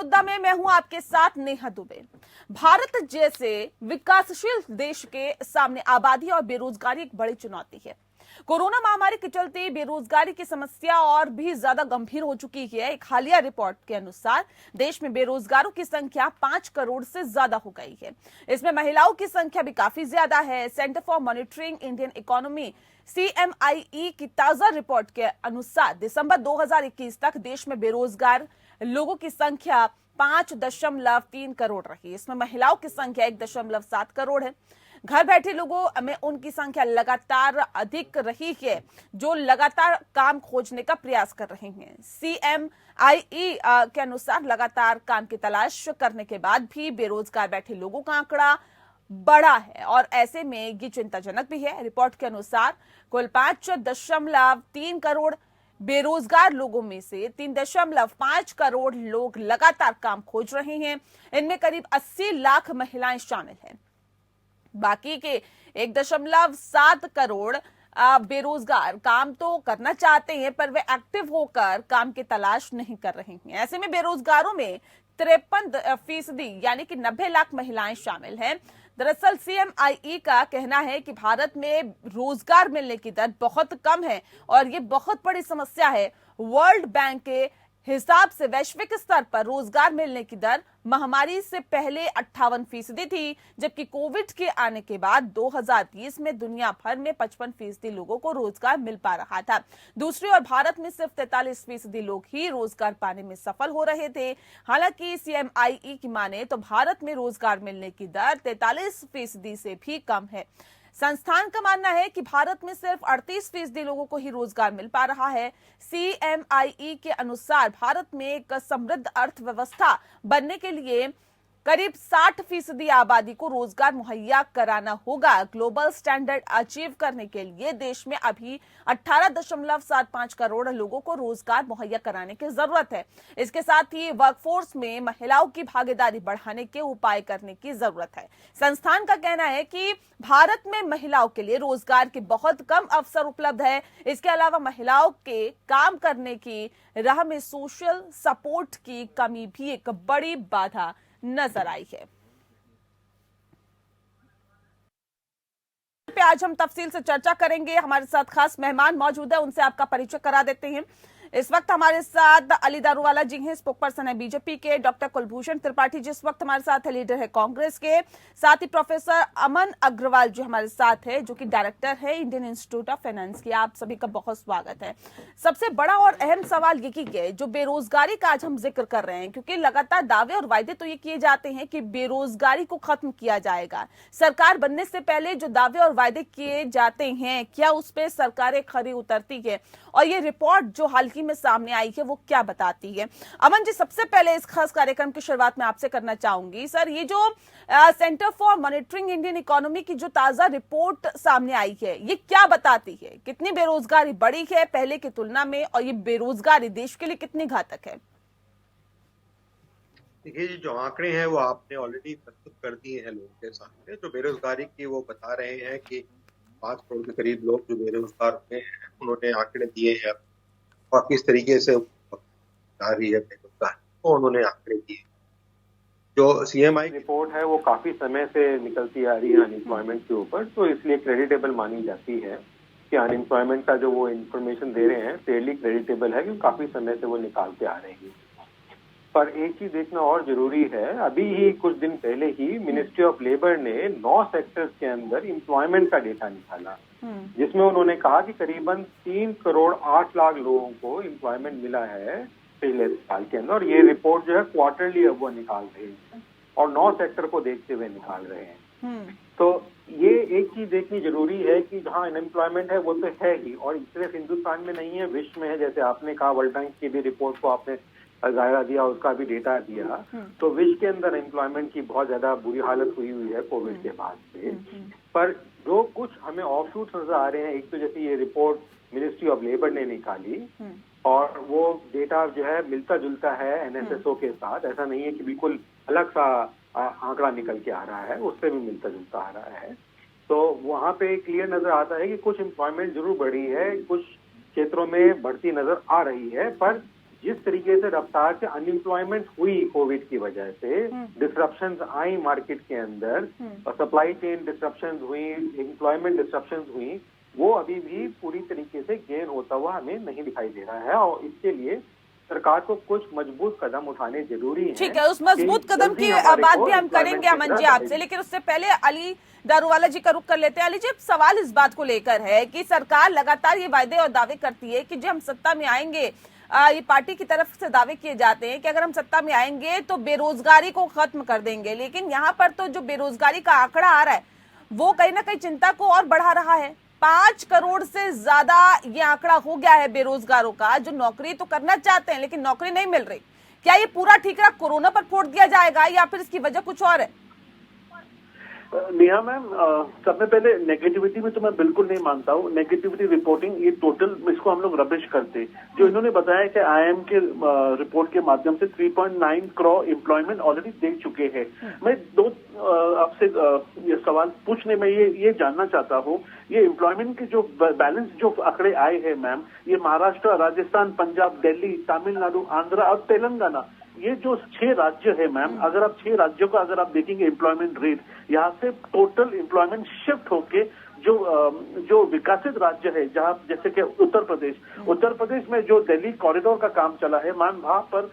मुद्दा में मैं हूं आपके साथ नेहा दुबे। भारत जैसे विकासशील देश के सामने आबादी और बेरोजगारी एक बड़ी चुनौती है। कोरोना महामारी के चलते बेरोजगारी की समस्या और भी ज्यादा गंभीर हो चुकी है। एक हालिया रिपोर्ट के अनुसार देश में बेरोजगारों की संख्या 5 करोड़ से ज्यादा हो गई है। इसमें महिलाओं की संख्या भी काफी ज्यादा है। Centre for monitoring Indian economy CMIE की ताजा रिपोर्ट के अनुसार दिसंबर 2021 तक देश में बेरोजगार लोगों की संख्या 5.3 करोड़ रही। इसमें महिलाओं की संख्या 1.7 करोड़ है। घर बैठे लोगों में उनकी संख्या लगातार अधिक रही है, जो लगातार काम खोजने का प्रयास कर रहे हैं। CMIE के अनुसार लगातार काम की तलाश करने के बाद भी बेरोजगार बैठे लोगों का आंकड़ा बड़ा है और ऐसे में ये चिंताजनक भी है। रिपोर्ट के अनुसार कुल 5.3 करोड़ बेरोजगार लोगों में से 3.5 करोड़ लोग लगातार काम खोज रहे हैं। इनमें करीब 80 लाख महिलाएं शामिल हैं। बाकी के 1.7 करोड़ बेरोजगार काम तो करना चाहते हैं, पर वे एक्टिव होकर काम की तलाश नहीं कर रहे हैं। ऐसे में बेरोजगारों में 53% यानी कि 90 लाख महिलाएं शामिल हैं। दरअसल CMIE का कहना है कि भारत में रोजगार मिलने की दर बहुत कम है और ये बहुत बड़ी समस्या है। वर्ल्ड बैंक के हिसाब से वैश्विक स्तर पर रोजगार मिलने की दर महामारी से पहले 58% थी, जबकि कोविड के आने के बाद 2020 में दुनिया भर में 55% लोगों को रोजगार मिल पा रहा था। दूसरी ओर भारत में सिर्फ 43% लोग ही रोजगार पाने में सफल हो रहे थे। हालांकि CMIE की माने तो भारत में रोजगार मिलने की दर 43% से भी कम है। संस्थान का मानना है कि भारत में सिर्फ 38% लोगों को ही रोजगार मिल पा रहा है। CMIE के अनुसार भारत में एक समृद्ध अर्थव्यवस्था बनने के लिए करीब 60% आबादी को रोजगार मुहैया कराना होगा। ग्लोबल स्टैंडर्ड अचीव करने के लिए देश में अभी 18.75 करोड़ लोगों को रोजगार मुहैया कराने की जरूरत है। इसके साथ ही वर्कफोर्स में महिलाओं की भागीदारी बढ़ाने के उपाय करने की जरूरत है। संस्थान का कहना है कि भारत में महिलाओं के लिए रोजगार के बहुत कम अवसर उपलब्ध है। इसके अलावा महिलाओं के काम करने की राह में सोशल सपोर्ट की कमी भी एक बड़ी बाधा नजर आई है। पे आज हम तफसील से चर्चा करेंगे। हमारे साथ खास मेहमान मौजूद है, उनसे आपका परिचय करा देते हैं। इस वक्त हमारे साथ अली दारूवाला जी हैं, स्पोक पर्सन है बीजेपी के। डॉक्टर कुलभूषण त्रिपाठी जी इस वक्त हमारे साथ है, लीडर है कांग्रेस के। साथ ही प्रोफेसर अमन अग्रवाल जी हमारे साथ है, जो कि डायरेक्टर है इंडियन इंस्टीट्यूट ऑफ फाइनेंस की। आप सभी का बहुत स्वागत है। सबसे बड़ा और अहम सवाल ये कि जो बेरोजगारी का आज हम जिक्र कर रहे हैं, क्योंकि लगातार दावे और वायदे तो ये किए जाते हैं कि बेरोजगारी को खत्म किया जाएगा। सरकार बनने से पहले जो दावे और वायदे किए जाते हैं, क्या उस पर सरकारें खरी उतरती है? और ये रिपोर्ट जो हाल में सामने आई है वो क्या बताती है? अमन जी, सबसे पहले इस खास कार्यक्रम की शुरुआत में आपसे करना चाहूंगी। सर, ये जो centre for monitoring Indian economy की जो ताजा रिपोर्ट सामने आई है, ये क्या बताती है? कितनी बेरोजगारी बढ़ी है पहले की तुलना में, और ये बेरोजगारी देश के लिए कितनी घातक है? देखिए जी, जो आंकड़े हैं वो आपने ऑलरेडी प्रस्तुत कर दिए हैं लोगों के सामने। जो बेरोजगारी की वो बता रहे हैं कि 5 करोड़ के करीब लोग जो बेरोजगार हुए हैं, उन्होंने आंकड़े दिए हैं और किस तरीके से आ रही है बेरोजगारी, तो उन्होंने आंकड़े दिए। जो CMI रिपोर्ट है वो काफी समय से निकलती आ रही है अनएम्प्लॉयमेंट के ऊपर, तो इसलिए क्रेडिटेबल मानी जाती है कि अनएम्प्लॉयमेंट का जो वो इन्फॉर्मेशन दे रहे हैं फेयरली क्रेडिटेबल है, क्योंकि काफी समय से वो निकालते आ रहे हैं। पर एक चीज देखना और जरूरी है, अभी ही कुछ दिन पहले ही मिनिस्ट्री ऑफ लेबर ने 9 सेक्टर्स के अंदर एम्प्लॉयमेंट का डेटा निकाला, जिसमें उन्होंने कहा कि करीबन 3 करोड़ 8 लाख लोगों को एम्प्लॉयमेंट मिला है पिछले साल के अंदर। और ये रिपोर्ट जो है क्वार्टरली अब वो निकाल रहे हैं और 9 सेक्टर को देखते हुए निकाल रहे हैं। तो ये एक चीज देखनी जरूरी है कि जहाँ अनएम्प्लॉयमेंट है वो तो है ही, और सिर्फ हिंदुस्तान में नहीं है, विश्व में है। जैसे आपने कहा, वर्ल्ड बैंक की भी रिपोर्ट को आपने जायजा दिया, उसका भी डेटा दिया, तो विश्व के अंदर एम्प्लॉयमेंट की बहुत ज्यादा बुरी हालत हुई है कोविड के बाद से। पर जो कुछ हमें ऑफशूट्स नजर आ रहे हैं, एक तो जैसे ये रिपोर्ट मिनिस्ट्री ऑफ लेबर ने निकाली और वो डेटा जो है मिलता जुलता है NSSO के साथ, ऐसा नहीं है कि बिल्कुल अलग सा आंकड़ा निकल के आ रहा है, उससे भी मिलता जुलता आ रहा है। तो वहाँ पे क्लियर नजर आता है कि कुछ एम्प्लॉयमेंट जरूर बढ़ी है, कुछ क्षेत्रों में बढ़ती नजर आ रही है, पर जिस तरीके से रफ्तार से अनएम्प्लॉयमेंट हुई कोविड की वजह से, डिसरप्शंस आई मार्केट के अंदर, सप्लाई चेन डिसरप्शंस हुई, एम्प्लॉयमेंट डिसरप्शंस हुई, वो अभी भी पूरी तरीके से गेन होता हुआ हमें नहीं दिखाई दे रहा है। और इसके लिए सरकार को कुछ मजबूत कदम उठाने जरूरी है। ठीक है, उस मजबूत कदम की बात भी हम करेंगे अमन जी आपसे, लेकिन उससे पहले अली दारूवाला जी का रुख कर लेते हैं। अली जी, सवाल इस बात को लेकर है कि सरकार लगातार ये वायदे और दावे करती है कि जब हम सत्ता में आएंगे, ये पार्टी की तरफ से दावे किए जाते हैं कि अगर हम सत्ता में आएंगे तो बेरोजगारी को खत्म कर देंगे, लेकिन यहाँ पर तो जो बेरोजगारी का आंकड़ा आ रहा है वो कहीं ना कहीं चिंता को और बढ़ा रहा है। 5 करोड़ से ज्यादा ये आंकड़ा हो गया है बेरोजगारों का, जो नौकरी तो करना चाहते हैं लेकिन नौकरी नहीं मिल रही। क्या ये पूरा ठीकरा कोरोना पर फोड़ दिया जाएगा या फिर इसकी वजह कुछ और है? नेहा मैम, सबसे पहले नेगेटिविटी में तो मैं बिल्कुल नहीं मानता हूँ। नेगेटिविटी रिपोर्टिंग ये टोटल, इसको हम लोग रबिश करते। जो इन्होंने बताया कि आईएम के रिपोर्ट के माध्यम से 3.9 करोड़ एम्प्लॉयमेंट ऑलरेडी दे चुके हैं। मैं आपसे ये सवाल पूछने में ये जानना चाहता हूँ, ये एम्प्लॉयमेंट के जो बैलेंस जो आंकड़े आए हैं मैम, ये महाराष्ट्र, राजस्थान, पंजाब, दिल्ली, तमिलनाडु, आंध्र और तेलंगाना, ये जो 6 राज्य है मैम, अगर आप 6 राज्यों का अगर आप देखेंगे एम्प्लॉयमेंट रेट, यहाँ से टोटल एम्प्लॉयमेंट शिफ्ट होके जो विकसित राज्य है, जहाँ जैसे कि उत्तर प्रदेश में जो दिल्ली कॉरिडोर का काम चला है मैम, वहां पर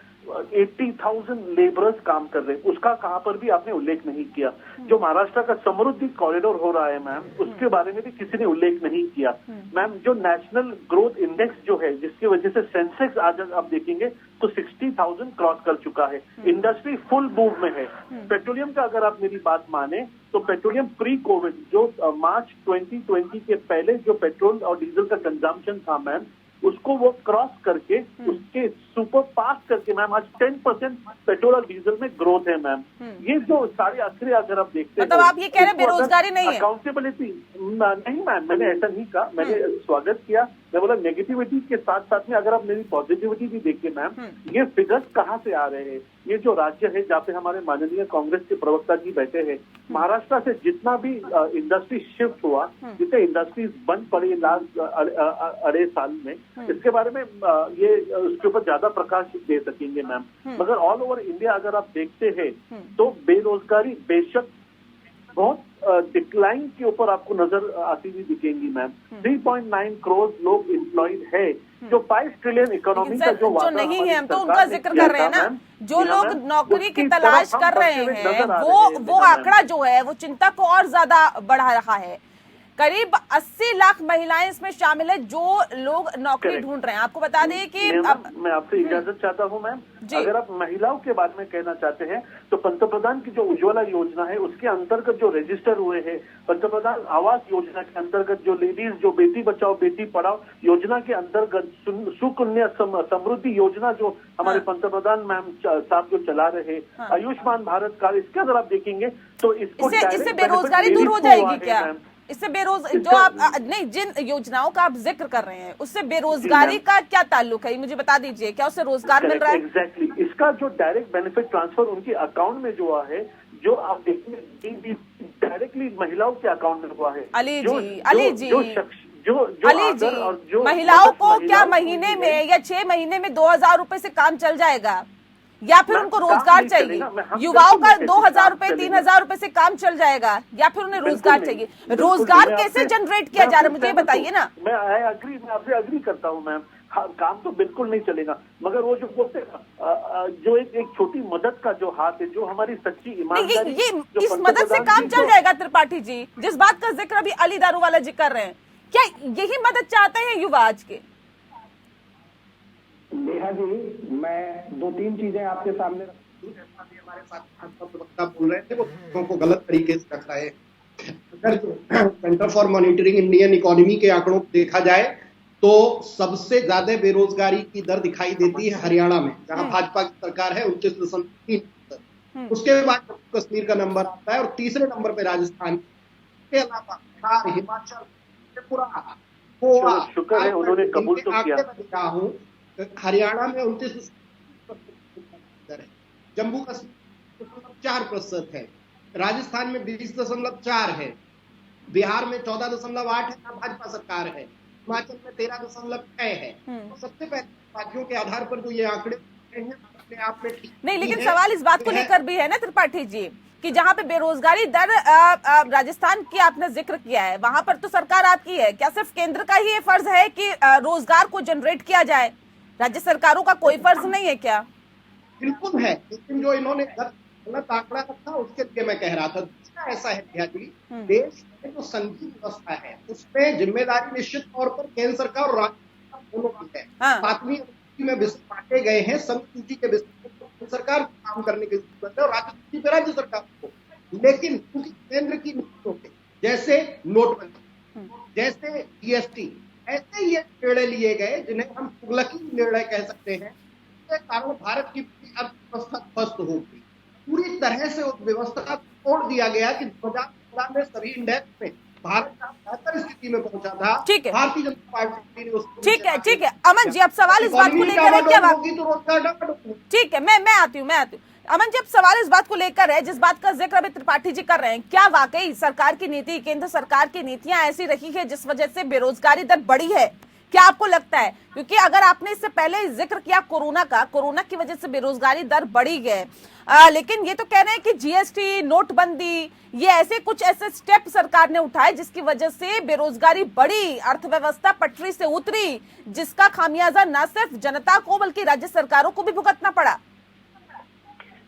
80,000 लेबरर्स काम कर रहे हैं, उसका कहाँ पर भी आपने उल्लेख नहीं किया। जो महाराष्ट्र का समृद्धि कॉरिडोर हो रहा है मैम, उसके बारे में भी किसी ने उल्लेख नहीं किया। मैम, जो नेशनल ग्रोथ इंडेक्स जो है, जिसकी वजह से सेंसेक्स आज आप देखेंगे तो 60,000 क्रॉस कर चुका है। इंडस्ट्री फुल मूव में है। पेट्रोलियम का अगर आप मेरी बात माने तो पेट्रोलियम प्री कोविड जो मार्च 2020 के पहले जो पेट्रोल और डीजल का कंजम्पशन था मैम, उसको वो क्रॉस करके उसके सुपर पास करके मैम आज 10% पेट्रोल और डीजल में ग्रोथ है मैम। ये जो सारे आंकड़े अगर आप देखते हैं, मतलब आप ये कह रहे हैं बेरोजगारी नहीं है? अकाउंटेबिलिटी नहीं मैम, मैंने ऐसा नहीं कहा। मैंने स्वागत किया, मैं बोला नेगेटिविटी के साथ साथ में अगर आप मेरी पॉजिटिविटी भी देखिए मैम, ये फिगर्स कहाँ से आ रहे हैं। ये जो राज्य है जहाँ पे हमारे माननीय कांग्रेस के प्रवक्ता जी बैठे हैं, महाराष्ट्र से जितना भी इंडस्ट्री शिफ्ट हुआ, जितने इंडस्ट्रीज बंद पड़ी लास्ट अढ़ाई साल में, इसके बारे में ये उसके ऊपर ज्यादा प्रकाश दे सकेंगे मैम। मगर ऑल ओवर इंडिया अगर आप देखते हैं तो बेरोजगारी बेशक बहुत डिक्लाइन के ऊपर आपको नजर आती हुई दिखेंगी मैम। 3.9 करोड़ लोग एम्प्लॉयड है, जो 5 ट्रिलियन इकोनॉमी का जो नहीं है, हम तो उनका जिक्र कर रहे हैं ना। जो लोग नौकरी की तलाश कर रहे हैं वो आंकड़ा जो है वो चिंता को और ज्यादा बढ़ा रहा है। करीब 80 लाख महिलाएं इसमें शामिल है जो लोग नौकरी ढूंढ रहे हैं। आपको बता दें कि मैं आपसे इजाजत चाहता हूं मैम, अगर आप महिलाओं के बारे में कहना चाहते हैं तो पंतप्रधान की जो उज्ज्वला योजना है उसके अंतर्गत जो रजिस्टर हुए हैं, पंतप्रधान आवास योजना के अंतर्गत जो लेडीज जो बेटी बचाओ बेटी पढ़ाओ योजना के अंतर्गत, सुकन्या समृद्धि योजना जो हमारे पंतप्रधान मैम साहब जो चला रहे, आयुष्मान भारत कार्ड, इसके अंदर आप देखेंगे तो इससे बेरोजगारी दूर हो जाएगी क्या? इससे जो आप नहीं, जिन योजनाओं का आप जिक्र कर रहे हैं उससे बेरोजगारी का क्या ताल्लुक है, ये मुझे बता दीजिए। क्या उससे रोजगार मिल रहा है? एग्जैक्टली, इसका जो डायरेक्ट बेनिफिट ट्रांसफर उनके अकाउंट में जो है, जो आप देखेंगे डायरेक्टली महिलाओं के अकाउंट में हुआ है। अली जी, महिलाओं को क्या महीने में या 6 महीने में 2,000 रुपए से काम चल जाएगा या फिर उनको रोजगार चाहिए? युवाओं का 2,000 रुपए 3,000 रुपए से काम चल जाएगा या फिर उन्हें रोजगार चाहिए? रोजगार कैसे जनरेट किया जा रहा है मुझे बताइए ना। मैं आपसे अग्री करता हूँ मैम, काम तो बिल्कुल नहीं चलेगा, मगर वो जो बोलते जो एक छोटी मदद का जो हाथ है, जो हमारी सच्ची ईमानदारी, ये इस मदद से काम चल जाएगा? त्रिपाठी जी, जिस बात का जिक्र अभी अली दारूवाला जी कर रहे हैं, क्या यही मदद चाहते हैं युवा आज के? नेहा जी, मैं 2-3 चीजें आपके सामने हमारे प्रवक्ता बोल रहे थे, वो लोगों को गलत तरीके से रख रहे हैं। अगर centre for monitoring Indian economy के आंकड़ों को देखा जाए तो सबसे ज्यादा बेरोजगारी की दर दिखाई देती है हरियाणा में, जहां भाजपा की सरकार है, 29.3%। उसके बाद जम्मू कश्मीर का नंबर आता है और तीसरे नंबर पे राजस्थान के अलावा बिहार, हिमाचल, त्रिपुरा, गोवा, शुक्र है उन्होंने कबूल तो किया। हरियाणा में 29% है, जम्मू कश्मीर 4% है, राजस्थान में 20.4 है, बिहार में 14.8 है, भाजपा सरकार है, हिमाचल में 13.6 है। तो सबसे पहले राज्यों के आधार पर जो ये आंकड़े हैं अपने आप में ठीक नहीं, लेकिन है। सवाल इस बात को लेकर भी है ना त्रिपाठी जी कि जहां पे बेरोजगारी दर राजस्थान की आपने जिक्र किया है, वहां पर तो सरकार आपकी है। क्या सिर्फ केंद्र का ही ये फर्ज है कि रोजगार को जनरेट किया जाए, राज्य सरकारों का कोई फर्ज नहीं है क्या? बिल्कुल है, लेकिन जो इन्होंने गलत आंकड़ा रखा उसके लिए मैं कह रहा था। दूसरा ऐसा है भैया जी, देश में जो संघीय व्यवस्था है उसमें जिम्मेदारी निश्चित तौर पर केंद्र सरकार और राज्य सरकार दोनों की है। हाँ। 7वीं अनुसूची में विषय बांटे गए हैं, संसूची के विषय केंद्र सरकार को काम करने की जरूरत है और राज्य सूची पे राज्य सरकार को। लेकिन क्योंकि केंद्र की नीतियों के जैसे नोटबंदी, जैसे जीएसटी, ऐसे ये निर्णय लिए गए जिन्हें हम तुगलकी निर्णय कह सकते हैं, इसके कारण भारत की अर्थव्यवस्था ध्वस्त हो गई। पूरी तरह से उस व्यवस्था को तोड़ दिया गया कि 2014 में सभी इंडेक्स में भारत का बेहतर स्थिति में पहुंचा था। ठीक है, भारतीय जनता पार्टी ने उसको ठीक है अमन जी, अब सवाल इस बात को लेकर है क्या? होगी तो रोजगार डामाडोल। ठीक है, मैं आती हूँ अमन जी, अब सवाल इस बात को लेकर है जिस बात का जिक्र अभी त्रिपाठी जी कर रहे हैं। क्या वाकई सरकार की नीति, केंद्र सरकार की नीतियां ऐसी रही है जिस वजह से बेरोजगारी दर बढ़ी है? क्या आपको लगता है? क्योंकि अगर आपने इससे पहले जिक्र किया कोरोना की वजह से बेरोजगारी दर बढ़ी है, लेकिन ये तो कह रहे हैं कि जीएसटी, नोटबंदी, ये ऐसे स्टेप सरकार ने उठाए जिसकी वजह से बेरोजगारी बढ़ी, अर्थव्यवस्था पटरी से उतरी, जिसका खामियाजा न सिर्फ जनता को बल्कि राज्य सरकारों को भी भुगतना पड़ा।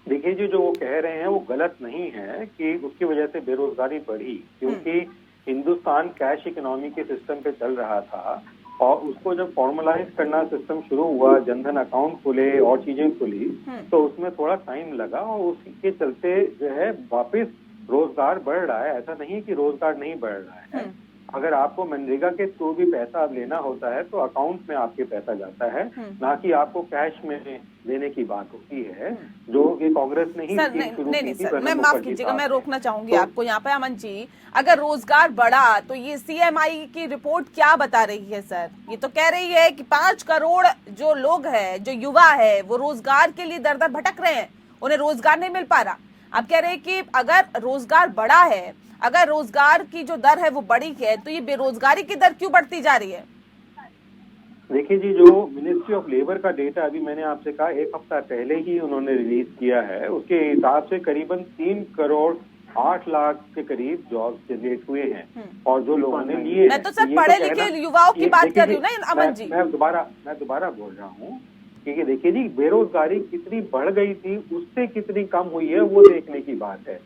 देखिए जी, जो वो कह रहे हैं वो गलत नहीं है कि उसकी वजह से बेरोजगारी बढ़ी, क्योंकि हिंदुस्तान कैश इकोनॉमी के सिस्टम पे चल रहा था और उसको जब फॉर्मलाइज करना सिस्टम शुरू हुआ, जनधन अकाउंट खुले और चीजें खुली, तो उसमें थोड़ा टाइम लगा और उसके चलते जो है वापस रोजगार बढ़ रहा है। ऐसा नहीं कि रोजगार नहीं बढ़ रहा है। अगर आपको मनरेगा के थ्रू भी पैसा लेना होता है तो अकाउंट में आपके पैसा जाता है, ना कि आपको कैश में देने की बात होती है, जो कि कांग्रेस ने ही शुरू की थी। मैं माफ कीजिएगा, मैं रोकना चाहूंगी आपको यहाँ पे। अमन जी, अगर रोजगार बढ़ा तो ये सीएमआई की रिपोर्ट क्या बता रही है सर? ये तो कह रही है कि 5 करोड़ जो लोग हैं, जो युवा है, वो रोजगार के लिए दर दर भटक रहे हैं, उन्हें रोजगार नहीं मिल पा रहा। आप कह रहे हैं कि अगर रोजगार बढ़ा है, अगर रोजगार की जो दर है वो बढ़ी है, तो ये बेरोजगारी की दर क्यों बढ़ती जा रही है? देखिए जी, जो मिनिस्ट्री ऑफ लेबर का डेटा अभी मैंने आपसे कहा 1 हफ्ता पहले ही उन्होंने रिलीज किया है, उसके हिसाब से करीबन 3 करोड़ 8 लाख के करीब जॉब जनरेट हुए हैं और जो लोगों ने लिए। मैं तो सर पढ़े लिखे युवाओं की बात कर रही हूँ ना अमन जी। मैं दोबारा बोल रहा हूँ कि देखिए जी, बेरोजगारी कितनी बढ़ गई थी, उससे कितनी कम हुई है वो देखने की बात है।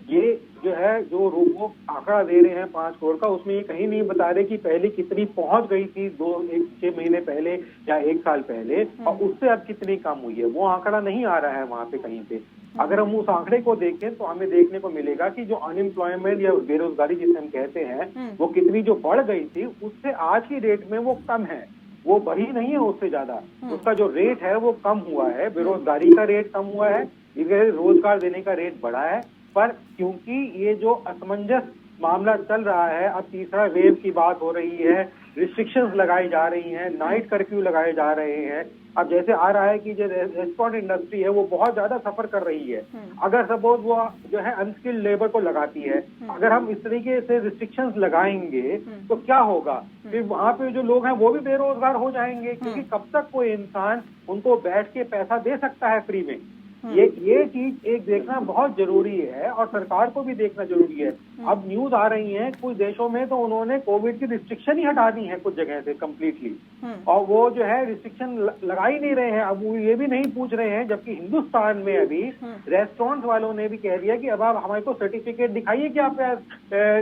ये जो है जो वो आंकड़ा दे रहे हैं 5 करोड़ का, उसमें ये कहीं नहीं बता रहे कि पहले कितनी पहुंच गई थी 6 महीने पहले या 1 साल पहले, और उससे अब कितनी कम हुई है, वो आंकड़ा नहीं आ रहा है वहां पे कहीं पे। अगर हम उस आंकड़े को देखें तो हमें देखने को मिलेगा कि जो अनएम्प्लॉयमेंट या बेरोजगारी जिसे हम कहते हैं, वो कितनी जो बढ़ गई थी उससे आज की डेट में वो कम है, वो बढ़ी नहीं है उससे ज्यादा। उसका जो रेट है वो कम हुआ है, बेरोजगारी का रेट कम हुआ है, रोजगार देने का रेट बढ़ा है। पर क्योंकि ये जो असमंजस मामला चल रहा है, अब तीसरा वेव की बात हो रही है, रिस्ट्रिक्शंस लगाई जा रही हैं, नाइट कर्फ्यू लगाए जा रहे हैं। अब जैसे आ रहा है कि जो रेस्टोरेंट इंडस्ट्री है वो बहुत ज्यादा सफर कर रही है। अगर सपोज वो जो है अनस्किल्ड लेबर को लगाती है, अगर हम इस तरीके से रिस्ट्रिक्शंस लगाएंगे तो क्या होगा? फिर वहाँ पे जो लोग हैं वो भी बेरोजगार हो जाएंगे, क्योंकि कब तक कोई इंसान उनको बैठ के पैसा दे सकता है फ्री में। ये चीज एक देखना बहुत जरूरी है और सरकार को भी देखना जरूरी है। अब न्यूज आ रही है कुछ देशों में तो उन्होंने कोविड की रिस्ट्रिक्शन ही हटा दी है कुछ जगह से कम्प्लीटली, और वो जो है रिस्ट्रिक्शन लगा ही नहीं रहे हैं। अब वो ये भी नहीं पूछ रहे हैं, जबकि हिंदुस्तान में अभी रेस्टोरेंट वालों ने भी कह दिया कि अब आप हमारे को सर्टिफिकेट दिखाइए कि आपका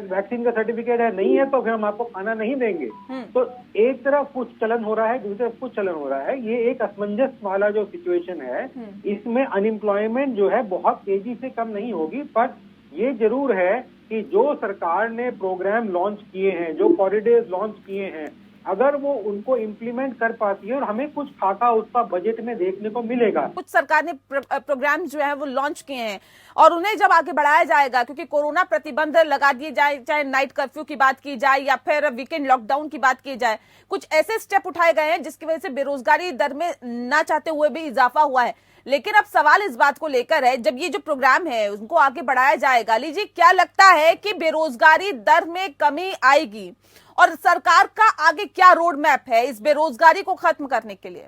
वैक्सीन का सर्टिफिकेट है, नहीं है तो फिर हम आपको खाना नहीं देंगे। तो एक तरफ कुछ चलन हो रहा है, दूसरी तरफ कुछ चलन हो रहा है। ये एक असमंजस वाला जो सिचुएशन है, इसमें अनएम्प्लॉयमेंट जो है बहुत तेजी से कम नहीं होगी। पर ये जरूर है कि जो सरकार ने प्रोग्राम लॉन्च किए हैं, जो कॉरिडोर्स लॉन्च किए हैं, अगर वो उनको इम्प्लीमेंट कर पाती है और हमें कुछ खाका उसका बजट में देखने को मिलेगा। कुछ सरकार ने प्रोग्राम जो है वो लॉन्च किए हैं और उन्हें जब आगे बढ़ाया जाएगा, क्योंकि कोरोना प्रतिबंध लगा दिए जाए, चाहे नाइट कर्फ्यू की बात की जाए या फिर वीकेंड लॉकडाउन की बात की जाए, कुछ ऐसे स्टेप उठाए गए हैं जिसकी वजह से बेरोजगारी दर में ना चाहते हुए भी इजाफा हुआ है। लेकिन अब सवाल इस बात को लेकर है, जब ये जो प्रोग्राम है उनको आगे बढ़ाया जाएगा, अली जी क्या लगता है कि बेरोजगारी दर में कमी आएगी और सरकार का आगे क्या रोड मैप है इस बेरोजगारी को खत्म करने के लिए?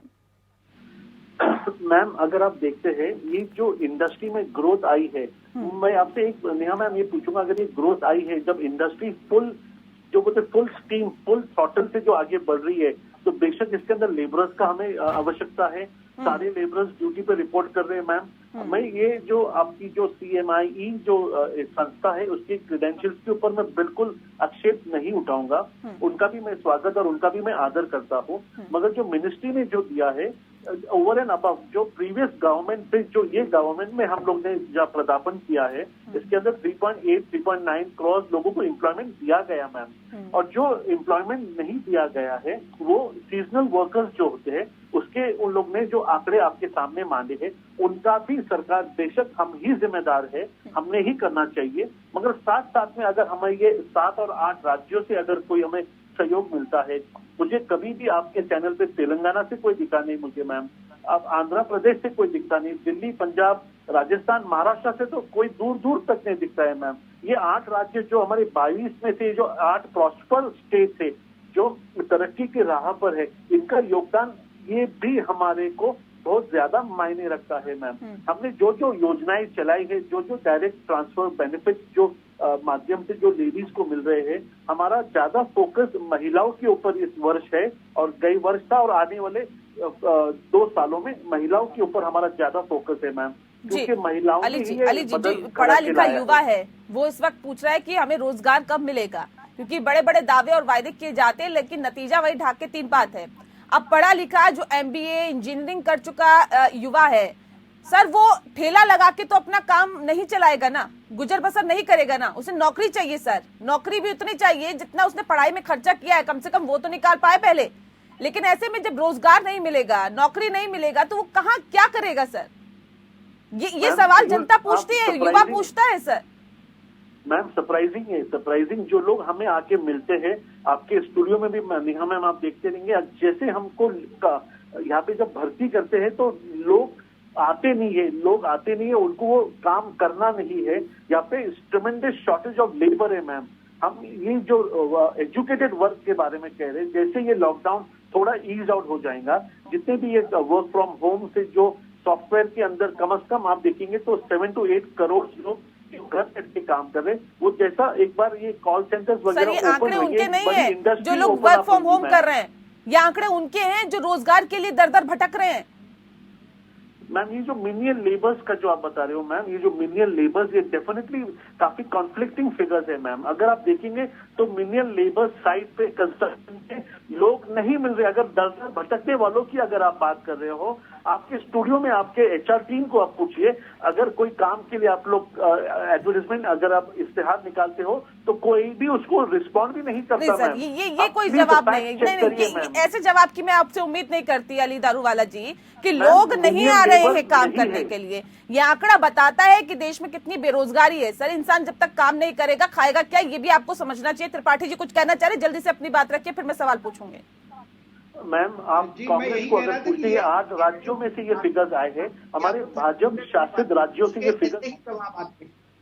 मैम अगर आप देखते हैं ये जो इंडस्ट्री में ग्रोथ आई है, मैं आपसे एक नेहा मैम ये पूछूंगा, अगर ये ग्रोथ आई है जब इंडस्ट्री फुल जो बोलते फुल स्टीम फुल थ्रॉटल से जो आगे बढ़ रही है, तो बेशक इसके अंदर लेबरर्स का हमें आवश्यकता है। सारे लेबरर्स ड्यूटी पे रिपोर्ट कर रहे हैं मैम। मैं ये जो आपकी जो CMIE जो संस्था है उसके क्रेडेंशियल्स के ऊपर मैं बिल्कुल आक्षेप नहीं उठाऊंगा, उनका भी मैं स्वागत और उनका भी मैं आदर करता हूँ, मगर जो मिनिस्ट्री ने जो दिया है ओवर एंड अबव जो प्रीवियस गवर्नमेंट से जो ये गवर्नमेंट में हम लोग ने जो पदार्पण किया है, इसके अंदर 3.8 3.9 करोड़ लोगों को एम्प्लॉयमेंट दिया गया मैम। और जो एम्प्लॉयमेंट नहीं दिया गया है वो सीजनल वर्कर्स जो होते हैं उसके उन लोग ने जो आंकड़े आपके सामने मांगे हैं उनका भी सरकार बेशक हम ही जिम्मेदार है, हमने ही करना चाहिए, मगर साथ साथ में अगर हमें ये 7 और 8 राज्यों से अगर कोई हमें सहयोग मिलता है, मुझे कभी भी आपके चैनल पे तेलंगाना से कोई दिखा नहीं मुझे मैम, अब आंध्र प्रदेश से कोई दिखता नहीं, दिल्ली पंजाब राजस्थान महाराष्ट्र से तो कोई दूर दूर तक नहीं दिखता है मैम। ये 8 राज्य जो हमारे 22 में से जो 8 प्रॉस्पर स्टेट थे जो तरक्की की राह पर है, इनका योगदान ये भी हमारे को बहुत ज्यादा मायने रखता है मैम। हमने जो जो योजनाएं चलाई है, जो जो डायरेक्ट ट्रांसफर बेनिफिट जो माध्यम से जो लेडीज को मिल रहे हैं, हमारा ज्यादा फोकस महिलाओं के ऊपर इस वर्ष है और गई वर्ष था और आने वाले 2 सालों में महिलाओं के ऊपर हमारा ज्यादा फोकस है मैम, क्योंकि महिलाओं अली जी जो पढ़ा लिखा युवा है वो इस वक्त पूछ रहा है कि हमें रोजगार कब मिलेगा, क्योंकि बड़े बड़े दावे और वायदे किए जाते हैं लेकिन नतीजा वही ढाक के 3 बात है। अब पढ़ा लिखा जो MBA इंजीनियरिंग कर चुका युवा है सर, वो ठेला लगा के तो अपना काम नहीं चलाएगा ना, गुजर बसर नहीं करेगा ना, उसे नौकरी चाहिए सर, नौकरी भी उतनी चाहिए जितना उसने पढ़ाई में खर्चा किया है, कम से कम वो तो निकाल पाए पहले। लेकिन ऐसे में जब रोजगार नहीं मिलेगा, नौकरी नहीं मिलेगा तो वो कहाँ क्या करेगा सर? ये सवाल जनता पूछती है, युवा पूछता है सर। मैम सरप्राइजिंग है, सरप्राइजिंग जो लोग हमें आके मिलते हैं आपके स्टूडियो में भी नेहा मैम आप देखते रहेंगे, जैसे हमको यहाँ पे जब भर्ती करते हैं तो लोग आते नहीं है, उनको वो काम करना नहीं है, यहाँ पे ट्रेमेंडस शॉर्टेज ऑफ लेबर है मैम। हम ये जो एजुकेटेड वर्क के बारे में कह रहे हैं, जैसे ये लॉकडाउन थोड़ा ईज आउट हो जाएगा, जितने भी ये वर्क फ्रॉम होम से जो सॉफ्टवेयर के अंदर कम से कम आप देखेंगे तो 7 to 8 करोड़ लोग घर बैठ के काम कर रहे हैं। वो जैसा एक बार ये कॉल सेंटर्स वगैरह ये आंकड़े उनके नहीं है जो लोग वर्क फ्रॉम होम कर रहे हैं, ये आंकड़े उनके हैं जो रोजगार के लिए दर दर भटक रहे हैं। मैम ये जो मिनियन लेबर्स का जो आप बता रहे हो मैम, ये जो मिनियन लेबर्स ये डेफिनेटली काफी कॉन्फ्लिक्टिंग फिगर्स है मैम। अगर आप देखेंगे तो मिनियन लेबर्स साइट पे कंस्ट्रक्शन के लोग नहीं मिल रहे। अगर दर दर भटकने वालों की अगर आप बात कर रहे हो, आपके स्टूडियो में आपके HR टीम को आप पूछिए, अगर कोई काम के लिए आप लोग एडवर्टाइजमेंट अगर आप इश्तेहार निकालते हो तो कोई भी उसको रिस्पॉन्ड भी नहीं करता मैम। ये कोई जवाब नहीं, ऐसे जवाब की मैं आपसे उम्मीद नहीं करती अली दारूवाला जी कि लोग नहीं आ रहे हैं काम करने के लिए। ये आंकड़ा बताता है कि देश में कितनी बेरोजगारी है सर। इंसान जब तक काम नहीं करेगा खाएगा क्या, ये भी आपको समझना चाहिए। त्रिपाठी जी कुछ कहना चाह रहे, जल्दी से अपनी बात रखिए फिर मैं सवाल पूछूंगी। मैम आप कांग्रेस को अगर पूछते हैं 8 राज्यों में से ये फिगर्स आए हैं, हमारे भाजपा शासित राज्यों से ये फिगर्स।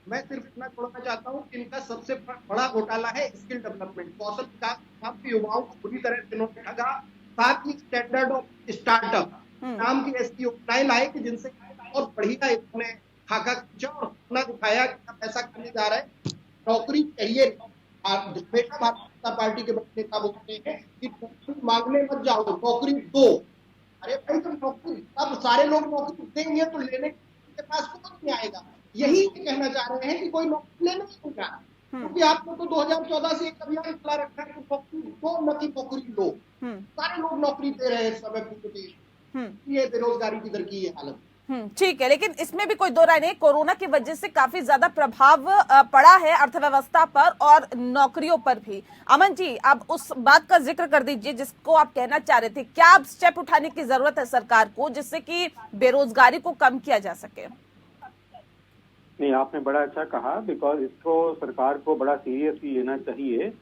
मैं सिर्फ इतना छोड़ना चाहता हूँ कि इनका सबसे बड़ा घोटाला है स्किल डेवलपमेंट, कौशल विकास के युवाओं को पूरी तरह से इन्होंने ठगा। साथ ही स्टैंडर्ड ऑफ स्टार्टअप नाम की ऐसी योजनाएं लाए कि जिनसे और बढ़िया इन्होंने खाका खींचा और सपना दिखाया कि पैसा करने जा रहा है। नौकरी चाहिए, बेटा भारतीय जनता पार्टी के बड़े नेता बोलते हैं कि नौकरी मांगने मत जाओ, नौकरी दो। अरे भाई तो नौकरी, अब सारे लोग नौकरी देंगे तो लेने के पास कुछ नहीं आएगा। यही कहना चाह रहे हैं कि कोई नौकरी लेने नहीं रहा, क्योंकि आपने तो 2014 से एक अभियान चला रखा है कि नौकरी दो, न कि नौकरी लो। सारे लोग नौकरी दे रहे हैं इस समय पूरे देश में। ये बेरोजगारी की दर की ये हालत। ठीक है, लेकिन इसमें भी कोई दो राय नहीं, कोरोना की वजह से काफी ज्यादा प्रभाव पड़ा है अर्थव्यवस्था पर और नौकरियों पर भी। अमन जी आप उस बात का जिक्र कर दीजिए जिसको आप कहना चाह रहे थे। क्या अब स्टेप उठाने की जरूरत है सरकार को जिससे कि बेरोजगारी को कम किया जा सके? नहीं, आपने बड़ा अच्छा कहा, बिकॉज इसको सरकार को बड़ा सीरियसली लेना चाहिए।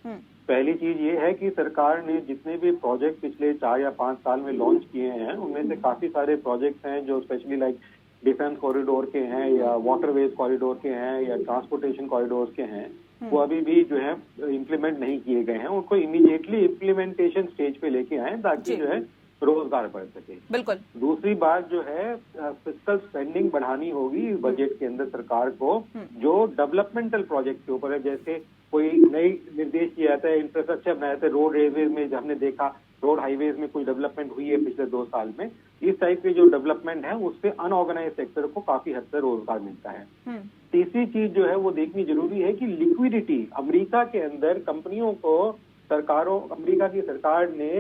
पहली चीज ये है कि सरकार ने जितने भी प्रोजेक्ट पिछले 4 या 5 साल में लॉन्च किए हैं उनमें से काफी सारे प्रोजेक्ट्स हैं जो स्पेशली लाइक डिफेंस कॉरिडोर के हैं या वाटरवेज कॉरिडोर के हैं या ट्रांसपोर्टेशन कॉरिडोर के हैं, वो अभी भी जो है इम्प्लीमेंट नहीं किए गए हैं। उनको इमीडिएटली इम्प्लीमेंटेशन स्टेज पे लेके आए ताकि जो है रोजगार बढ़ सके। बिल्कुल। दूसरी बात जो है फिस्कल स्पेंडिंग बढ़ानी होगी बजट के अंदर सरकार को, जो डेवलपमेंटल प्रोजेक्ट के ऊपर है। जैसे कोई नई निर्देश किया जाता है, इंफ्रास्ट्रक्चर बनाया जाता है, रोड रेलवे में हमने देखा रोड हाईवेज में कोई डेवलपमेंट हुई है पिछले 2 साल में, इस टाइप के जो डेवलपमेंट है उससे अनऑर्गेनाइज सेक्टर को काफी हद तक रोजगार मिलता है। तीसरी चीज जो है वो देखनी जरूरी है कि लिक्विडिटी अमेरिका के अंदर कंपनियों को अमेरिका की सरकार ने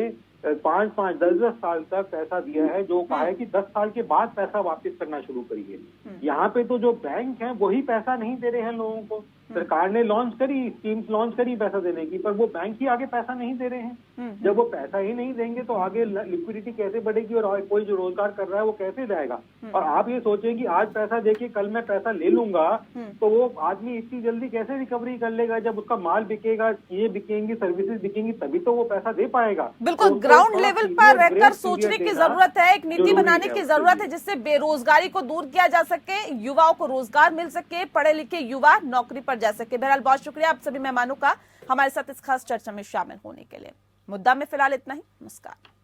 5-5, 10-10 साल तक पैसा दिया है, जो कहा है कि 10 साल के बाद पैसा वापस करना शुरू करिए। यहाँ पे तो जो बैंक हैं वही पैसा नहीं दे रहे हैं लोगों को। सरकार ने लॉन्च करी, स्कीम्स लॉन्च करी पैसा देने की, पर वो बैंक ही आगे पैसा नहीं दे रहे हैं। जब वो पैसा ही नहीं देंगे तो आगे लिक्विडिटी कैसे बढ़ेगी और कोई जो रोजगार कर रहा है वो कैसे जाएगा। और आप ये सोचें कि आज पैसा देके कल मैं पैसा ले लूंगा तो वो आदमी इतनी जल्दी कैसे रिकवरी कर लेगा। जब उसका माल बिकेगा, चीजें बिकेंगी, सर्विसेज बिकेंगी, तभी तो वो पैसा दे पाएगा। बिल्कुल, ग्राउंड लेवल पर रहकर सोचने की जरूरत है, एक नीति बनाने की जरूरत है जिससे बेरोजगारी को दूर किया जा सके, युवाओं को रोजगार मिल सके, पढ़े लिखे युवा नौकरी पर जा सके। बहरहाल बहुत शुक्रिया आप सभी मेहमानों का हमारे साथ इस खास चर्चा में शामिल होने के लिए। मुद्दा में फिलहाल इतना ही। नमस्कार।